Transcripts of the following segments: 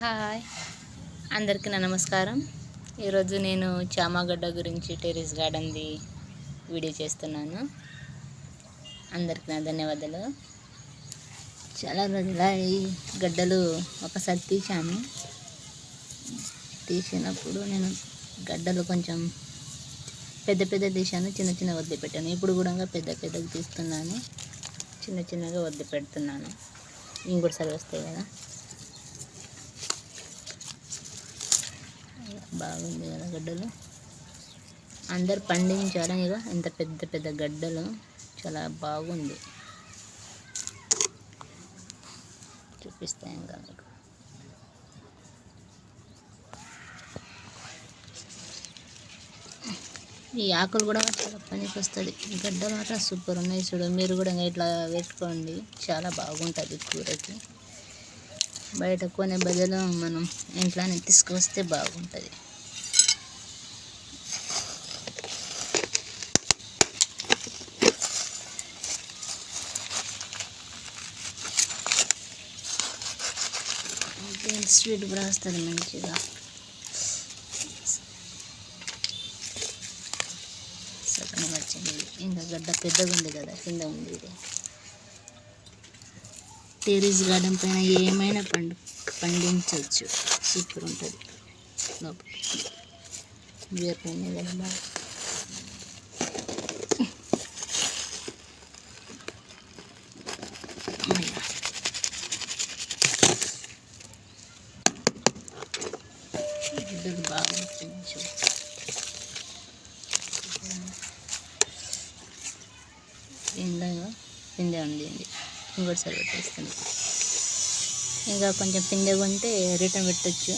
Hi, అందరికీ నా నమస్కారం. ఈరోజు నేను చామగడ్డ గురించి టెర్రస్ గార్డెన్ది వీడియో చేస్తున్నాను. అందరికీ నా ధన్యవాదాలు. చాలా రోజుల ఈ గడ్డలు ఒకసారి తీసినప్పుడు నేను గడ్డలు కొంచెం పెద్ద తీసాను, చిన్న వదిలిపెట్టాను. ఇప్పుడు కూడా పెద్దగా తీస్తున్నాను, చిన్నగా వదిలిపెడుతున్నాను. ఇంకోటిసారి వస్తాయి కదా. బాగుంది కదా గడ్డలు. అందరు పండించారు. ఇక ఇంత పెద్ద గడ్డలు చాలా బాగుంది. చూపిస్తాను ఇంకా మీకు. ఈ ఆకులు కూడా చాలా పనికి వస్తుంది. గడ్డలు మాత్రం సూపర్ ఉన్నాయి. చూడు, మీరు కూడా ఇట్లా పెట్టుకోండి, చాలా బాగుంటుంది కూరకి. బయట కొనే బదులు మనం ఇంట్లోనే తీసుకొస్తే బాగుంటుంది. స్వీట్ కూడా వస్తుంది మంచిగా. సగం వచ్చింది. ఇంకా గడ్డ పెద్దగా ఉంది కదా, కింద ఉంది. ఇది టెర్రస్ గార్డెన్ పైన ఏమైనా పండించవచ్చు. సూపర్ ఉంటుంది. లోపల వేరుపోయినాయి కదా బాగా. గుడ్డలు బాగా వచ్చింది. పిందె ఉంది. ఇంకోటిసారి పెట్టేస్తుంది. ఇంకా కొంచెం పిందెగా ఉంటే రిటర్న్ పెట్టచ్చు.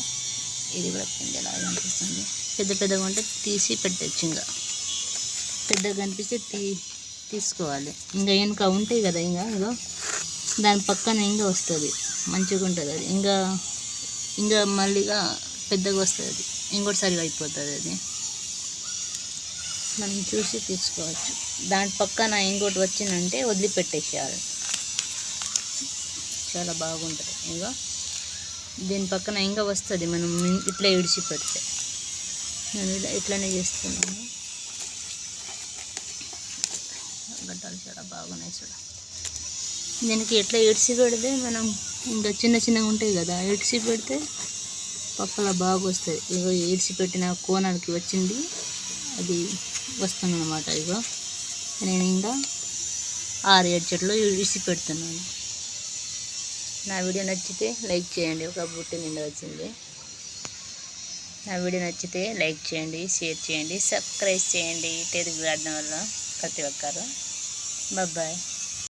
ఇది కూడా పిందెలాగా అనిపిస్తుంది. పెద్దగా ఉంటే తీసి పెట్టచ్చు. ఇంకా పెద్దగా అనిపిస్తే తీసుకోవాలి. ఇంకా వెనుక ఉంటాయి కదా, ఇగో దాని పక్కన ఇంకా వస్తుంది, మంచిగా ఉంటుంది. అది ఇంకా మళ్ళీగా పెద్దగా వస్తుంది. అది ఇంకోటిసారి అయిపోతుంది. అది మనం చూసి తీసుకోవచ్చు. దాని పక్కన ఇంకోటి వచ్చిందంటే వదిలిపెట్టేసేయాలి. చాలా బాగుంటుంది. ఇంకా దీని పక్కన ఇంకా వస్తుంది. మనం ఇట్లా ఇడిచి పెడితే, నేను ఇట్లానే చేస్తున్నాను. గడ్డలు చాలా బాగున్నాయి. చూడ, దీనికి ఎట్లా ఇడిచి పెడితే మనం ఇంకా చిన్నగా ఉంటాయి కదా, ఇడిచి పెడితే పక్కల బాగా వస్తుంది. ఇగో ఇడిచి పెట్టిన కోణాలకి వచ్చింది, అది వస్తుంది అన్నమాట. ఇగో నేను ఇంకా 6-7 చెట్లు ఇడిచి పెడుతున్నాను. నా వీడియో నచ్చితే లైక్ చేయండి. ఒక బుట్టి నిండా వచ్చింది. నా వీడియో నచ్చితే లైక్ చేయండి, షేర్ చేయండి, సబ్స్క్రైబ్ చేయండి. టెర్రస్ గార్డెన్ వల్ల ప్రతి ఒక్కరు. బాయ్.